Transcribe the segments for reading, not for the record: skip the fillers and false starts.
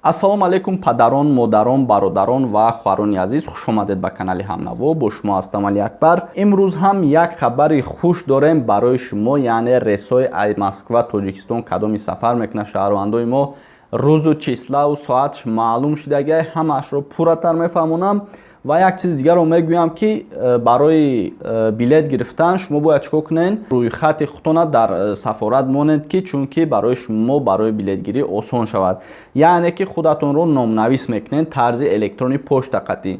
ассалому алайкум падарон, модарон, бародарон ва хоҳарони азиз, хуш омадед ба канали ҳамнаво. Бо шумо ҳастам Али Акбар. имрӯз ҳам як хабари хуш дорем барои шумо, яъне рейсҳои аз Москва Тоҷикистон кадоми сафар мекунад шаҳрвандои мо, рӯзу числаву соаташ маълум шудагиай, ҳамаашро пурратар мефаҳмонам. Ва як чиз дигаро мегӯям ки барои билет гирифтан шумо бояд чикор кунед? Рӯйхати худтона дар сафорат монед ки чунки барои шумо барои билетгирӣ осон шавад. Яъне ки худатонро номнавис мекунед тарзи электрони почта қатӣ.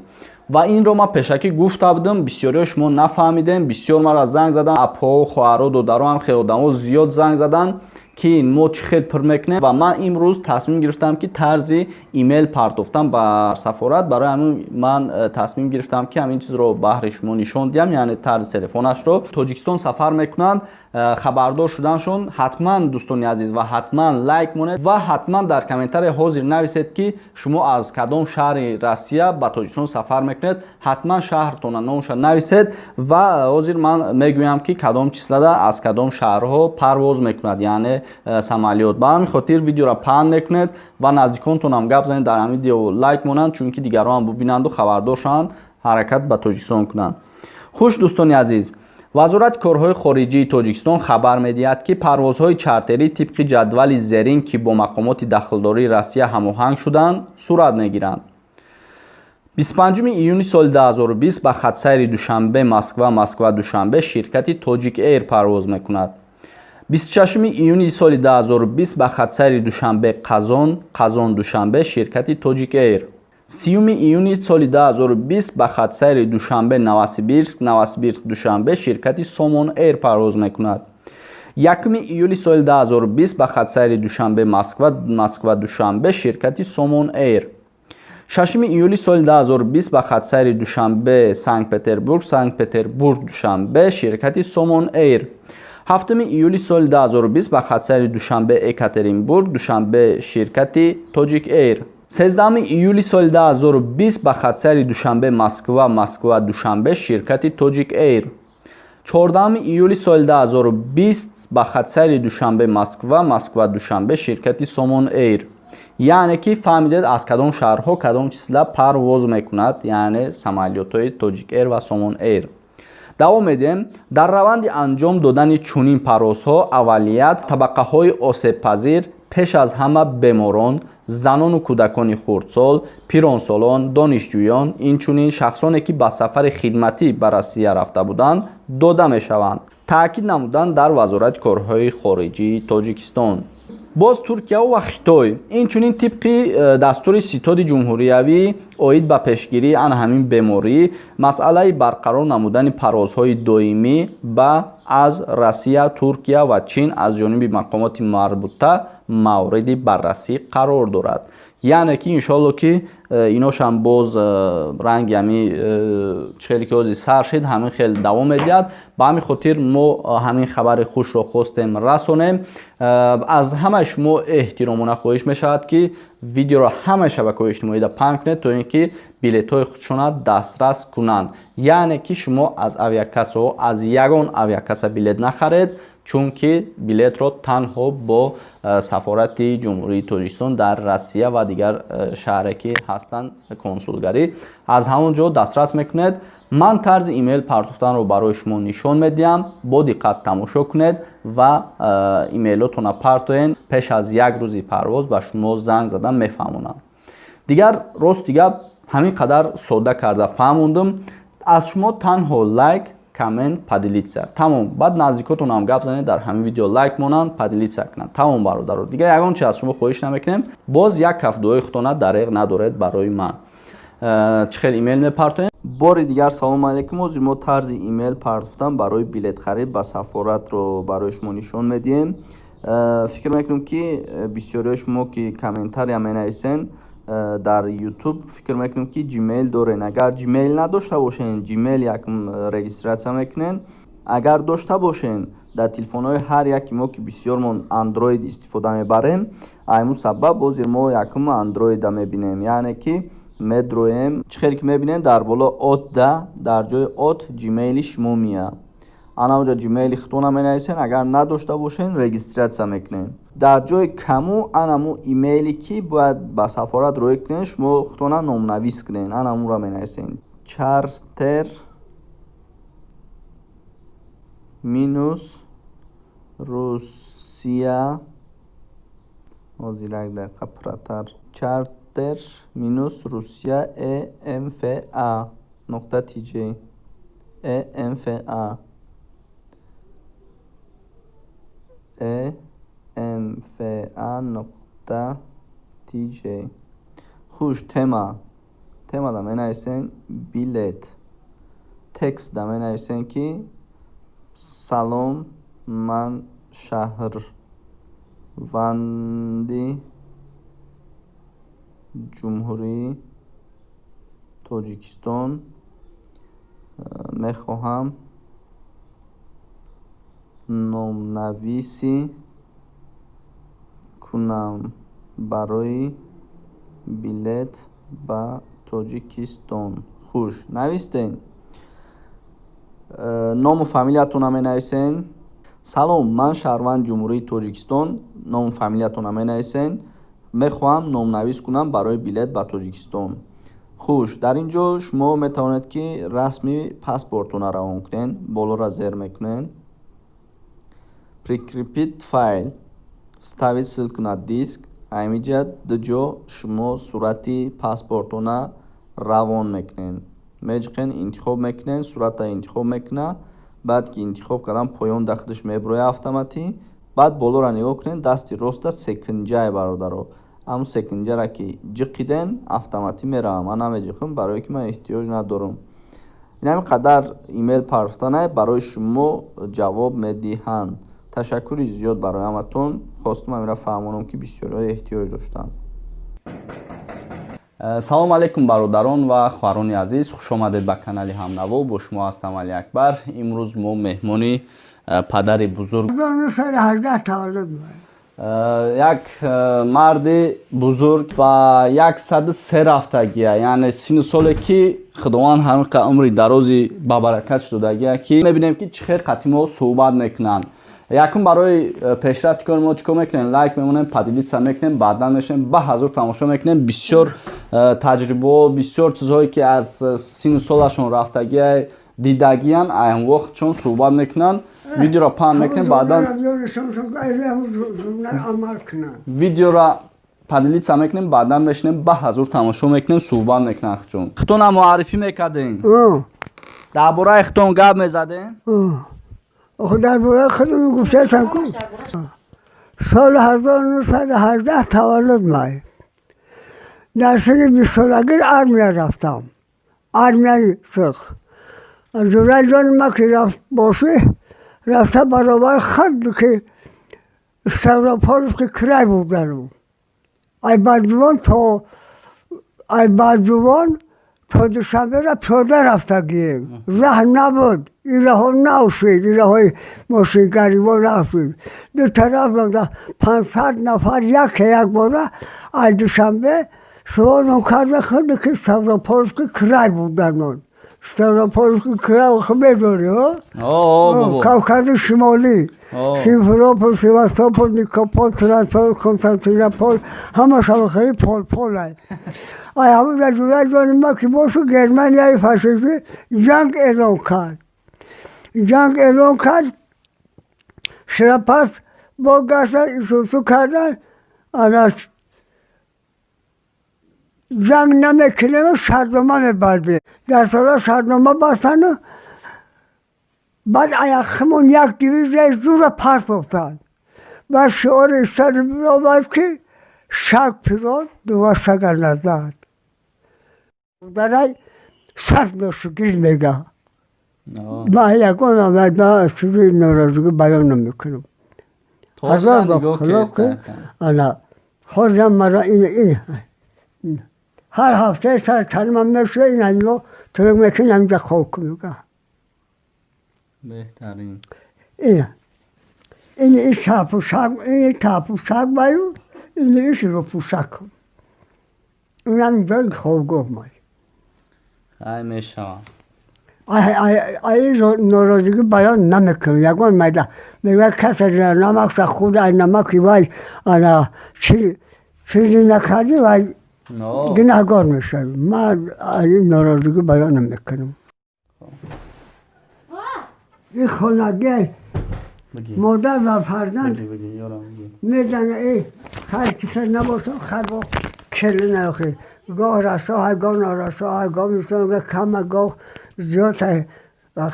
Ва инро ман пешакӣ гуфта будам, бисёриҳо шумо нафаҳмидем, бисёр мара занг задан, апҳо, хоҳаро, додаро ҳам хеле одамҳо зиёд занг задан ки мо чӣ хел пур мекунем. Ва ман имрӯз тасмим гирифтам ки тарзи имейл партофтам ба сафорат. Барои ҳамин ман тасмим гирифтам ки ҳамин чизро баҳри шумо нишон диҳам, яъне тарзи телефонашро. Тоҷикистон сафар мекунанд, хабардор шуданшон, ҳатман дӯстони азиз ва ҳатман лайк монед ва ҳатман дар комментария ҳозир нависед ки шумо аз кадом шаҳри Россия ба Тоҷикистон сафар мекунед. ҳатман шаҳртона номаша нависед ва ҳозир ман мегӯям ки кадом числада аз кадом шаҳрҳо парвоз мекунад, яъне самолёт. Ба ҳамин хотир видеоро паҳн мекунед ва наздиконтон ҳам гап занед дар ҳамин видео лайк монанд, чунки дигарҳо ҳам бубинанду хабардор шаванд, ҳаракат ба Тоҷикистон кунанд. Хуш дӯстони азиз, вазорати корҳои хориҷии Тоҷикистон хабар медиҳад ки парвозҳои чартерӣ тибқи ҷадвали зерин ки бо мақомоти дахлдории Россия ҳамоҳанг шуданд сурат мегиранд. 25 июни соли 2020 ба хатсайри душанбе Москва душанбе ширкати Тоҷик Эйр парвоз мекунад. 26 июни соли 2020 ба хатсайри душанбе Қазон душанбе ширкати Тоҷик Эйр. 30 июни соли 2020 ба хатсайри душанбе Новосибирск душанбе ширкати Сомон Эйр парвоз мекунад. 1 июли соли 2020 ба хатсайри душанбе Москва душанбе ширкати Сомон Эйр. 6 июли соли 2020 ба хатсайри душанбе Санкт Петербург душанбе ширкати Сомон Эйр. 7 июли соли 2020 ба хатсайри душанбе Екатеринбург душанбе ширкати Тоҷик Эйр. 13 июли соли 2020 ба хатсайри душанбе Москва душанбе ширкати Тоҷик Эйр. 14 июли соли 2020 ба хатсайри душанбе Москва душанбе ширкати Сомон Эйр. яъне ки фаҳмидед аз кадом шаҳрҳо кадом числа парвоз мекунад, яъне самолётҳои Тоҷик Эйр ва Сомон Эйр. давом медиҳем. Дар раванди анҷом додани чунин парвозҳо аввалият табақаҳои осебпазир, пеш аз ҳама беморон, занону кӯдакони хурдсол, пиронсолон, донишҷӯён, инчунин шахсоне ки ба сафари хидматӣ ба Россия рафта буданд дода мешаванд, таъкид намуданд дар вазорати корҳои хориҷии Тоҷикистон. боз Туркия ва Хитой инчунин тибқи дастури ситоди ҷумҳуриявӣ оид ба пешгирии ан ҳамин беморӣ масъалаи барқарор намудани парвозҳои доимӣ ба аз Россия, Туркия ва Чин аз ҷониби мақомоти марбута мавриди баррасӣ қарор дорад. яъне ки иншоалло ки иношам боз ранги ҳами хеле ки ҳозир сар шид ҳамин хел давом медиҳад. ба ҳамин хотир мо ҳамин хабари хушро хостем расонем. аз ҳамаи шумо эҳтиромона хоҳиш мешавад ки видеоро ҳамаи шабакаҳои иҷтимоида паҳн кунед то ин ки билетҳои худшона дастрас кунанд. яъне ки шумо аз авиакасаҳо аз ягон авиакаса билет нахаред, чунки билетро танҳо бо сафорати ҷумҳурии Тоҷикистон дар Россия ва дигар шаҳре ки ҳастанд консулгарӣ аз ҳамон ҷо дастрас мекунед. ман тарзи имейл партофтанро барои шумо нишон медиҳам. бо диққат тамошо кунед ва имейлотона партоен. пеш аз як рӯзи парвоз ба шумо занг зада мефаҳмонам. дигар рости гап ҳамин қадар сода карда фаҳмондам. аз шумо танҳо лайк, комент, поделиться. Тамом. Баъд наздикотон ҳам гап занед дар ҳамин видео лайк монанд, поделиться кунанд. Тамом бародаро. Дигар ягон чиз аз шумо хоҳиш намекунем. Боз як каф дуои худтона дареғ надоред барои ман. чӣ хел имейл мепартоем? бори дигар салом алейкум. ҳозир мо тарзи имейл партофтан барои билет харид ба сафоратро барои шумо нишон медиҳем. фикр мекунам ки бисёриҳои шумо ки комментария менависен дар YouTube фикр мекунам ки Gmail дорен. агар Gmail надошта бошен, Gmail якм регистратсия мекунен. агар дошта бошен дар телефонҳои ҳар яки мо ки бисёрмон Android истифода мебарем, айму сабаб ҳозир мо якм Android-а мебинем, яъне ки медроем чӣ хеле ки мебинем дар боло отда дар ҷои от Gmail-и шумо мия. ана оҷа Gmail-и худтона менависен. агар надошта бошен регистратсия мекунем. дар ҷои каму анаму имейли ки бояд ба сафорат рӯй кунен шумо худтона номнавис кунен. Анамуро менависен чартер минус Россия ҳозирак дақиқа пурратар чартер минус Россия EMFA нуқта TJ EMFA nokta TJ. Хуш, тема да менависен билет. Текст да менависен ки салом, ман шаҳрванди ҷумҳурии Тоҷикистон мехоҳам номнависӣ кунам барои билет ба Тоҷикистон. Хуш, навистен. Ному фамилиятона менависен. Салом, ман шаҳрванди ҷумҳурии Тоҷикистон. Ному фамилиятона менависен. Мехоҳам номнавис кунам барои билет ба Тоҷикистон. хуш, дар ин ҷо шумо метавонед ки расми паспортона равон кунен. Болора зер мекунен. Прикрепит файл, вставит ссылку на диск. Ҳамиҷа ду ҷо шумо сурати паспортона равон мекунен. Меҷиқен интихоб мекунен, сурата интихоб мекуна. Баъд ки интихоб кардан поён дахлиш мебуроя автоматӣ. Баъд болора нигоҳ кунен, дасти роста секунҷае бародаро. ҳамун секунҷара ки ҷиқиден автоматӣ меравам. Ман намеҷиқам барое ки ман эҳтиёҷ надорам. ин ҳамин қадар имейл парфтанае барои шумо ҷавоб медиҳанд. ташаккури зиёд барои ҳаматон. хостум ҳамира фаҳмонам ки бисёриҳо эҳтиёҷ доштанд. салому алайкум бародарон ва хоҳарони азиз, хуш омадед ба канали ҳамнаво. бо шумо ҳастам Али Акбар. имрӯз мо меҳмони падари бузург як марди бузург ба 103 рафтагия, яъне сину соле ки худованд ҳамиқа умри дарози бабаракатш додагия ки мебинем ки чӣ хел қатимо суҳбат мекунанд. якум барои пешрафти кори мо чикор мекунем? Лайк мемонем, поделиться мекунем, баъдан мешавем, ба ҳазур тамошо мекунем. бисёр таҷрибо, бисёр чизҳое ки аз сину солашон рафтагия дидагиян айн вақт чун суҳбат мекунанд. видеоро паҳн мекунем, баъдан видеоро поделиться мекунем, баъдан мешинем, ба ҳазур тамошо мекунем, суҳбат мекунем. ахчун худтона муаррифӣ мекардем? дар бораи худтон гап мезадем? در برای خودم گفتم کن سال 1918 تولد مای در سن 20 سالگی آرمیا رفتم. آرمیای سرخ جورای جان ما که رفت باشه رفته برابر خط که استوراپولس که کرای بودن ای بعد تا دوشنبه را پیاده رفته گیم. راه نبود، این راه ها نوشید، این راه های ماشین گریبا رفتید. دو طرف بوده 500 نفر یک باره ای دوشنبه سوال کرده خود که استوراپولس که کرای بودن. استوراپولس که کرای خود میداری ها؟ کوکب شمالی سیمفروپول، سیواستوپول، نیکوپول، ترانسپول، کنستانتینوپول همه شبکه پول های ای همون در جورای جان ما که باشو گرمانیای فاشیستی جنگ اعلام کرد شرپس با گشتن ایسوسو کردن آناش جنگ نمیکنه و شرنامه میبرده در سالا شرنامه بستن و بعد ایخمون یک دیویزه زور پس افتاد و شعار ایستاد برآورد که شک پیران دوستگر نداد درای سخت نشکر میگه ما یکون آمد نه چیزی ناراضگی بیان نمیکنم هزار بخلاق انا خودم مرا این هر هفته سر تنمم میشه این اینو تو میکنم اینجا خوک میگه بهترین این تاپوشک باید این ایش رو پوشک کن این هم اینجا خوگاه مای های میشوم این ناراضگی بیان نمیکنم. یکان میده میگه کسی نمک خود نمکی وای چیزی نکردی وای گناهکار میشه. من این ناراضگی بیان نمیکنم. این خانگی مادر و فرزند میدن ای خیلی چیزی نباشه خیلی کلی نخی گاه رسا های گاه نرسا های گاه میستان کم گاه زیاد های و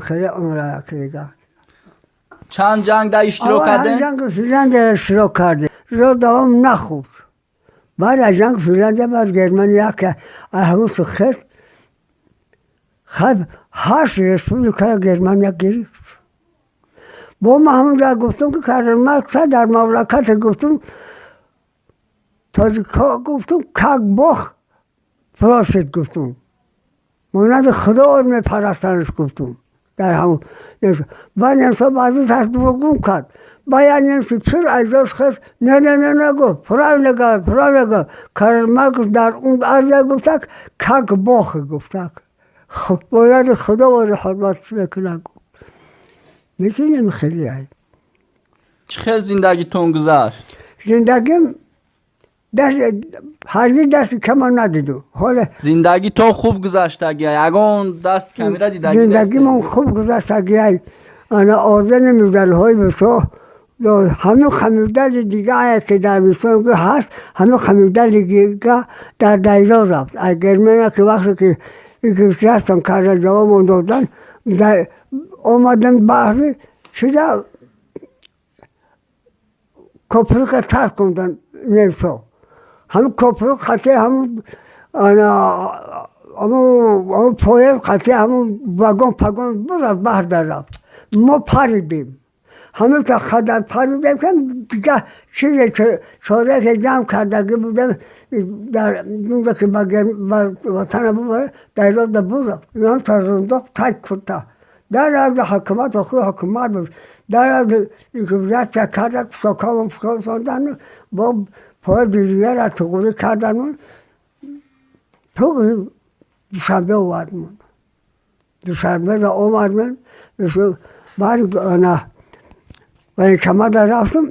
خیلی اون را کلیگه. چند جنگ در اشتراک کردن؟ جنگ اشتراک کرده. رو دوام نخوب. بعد از جنگ فیلنده بعد گرمانیا که همون سخت خب 8 رسپوبلیکا گرمانیا گرفت. با ما همون را گفتم که کرمک در مملکت گفتم تاجیکا گفتم کک باخ فراسد گفتم مانند خدا می پرستنش گفتم در همون بعد انسان بعضی تشت بگم کرد باید انسی پیر اجاز خست نه گفت فرای نگاه کرمک در اون عرضه گفتک کک باخ گفتک باید خدا و حرمت بکنه میتونیم خیلی هایی. چه خیلی زندگیتون گذشت؟ زندگیم هرگز دست کم ندیدم. حالا زندگی تو خوب گذشت اگه یگان دست کمی را دیدگی زندگی من خوب گذشت اگه انا آردن میدل های بسا همه خمیردل دیگه که در بسان هست همه خمیردل دیگه در دیرا رفت. اگر من که وقتی که گرفتن کرده جواب من دادن آمدن بحری چیزا کپرک ترک کندن نیسا همون کپرک خطی همون پایل خطی همون وگان پگان برد بحر در رفت. ما پریدیم همون که خدر پریدیم که دیگه چیزی چاره که جمع کردگی بودم در اونجا که با وطن بباره در را در برد هم تا رونداق تک کرده در عرض حکومت و خود حکومت بود در عرض وزارت چک کرده ساکام ساندن با پای دیگه را تقوری کردن تو دوشنبه آورد من دوشنبه را آورد من بعد و این کمه در رفتم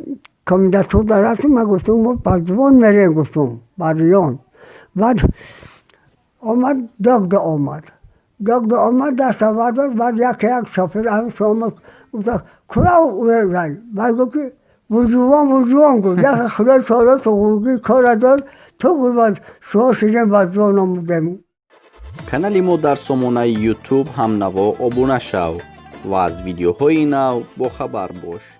کمیدتور در رفتم من گفتم ما بردوان میریم گفتم بردوان بعد آمد داغ آمد دست آورد بعد یک شافر همه آمد گفت کراو رای بعد گفت که بلجوان گفت یک خدای سالا تو گرگی کار داد تو گفت سوال شدیم بردوان آمودیم. کانالی ما در سامانه یوتیوب هم نوا ابونه شو و از ویدیوهای نو با خبر باش.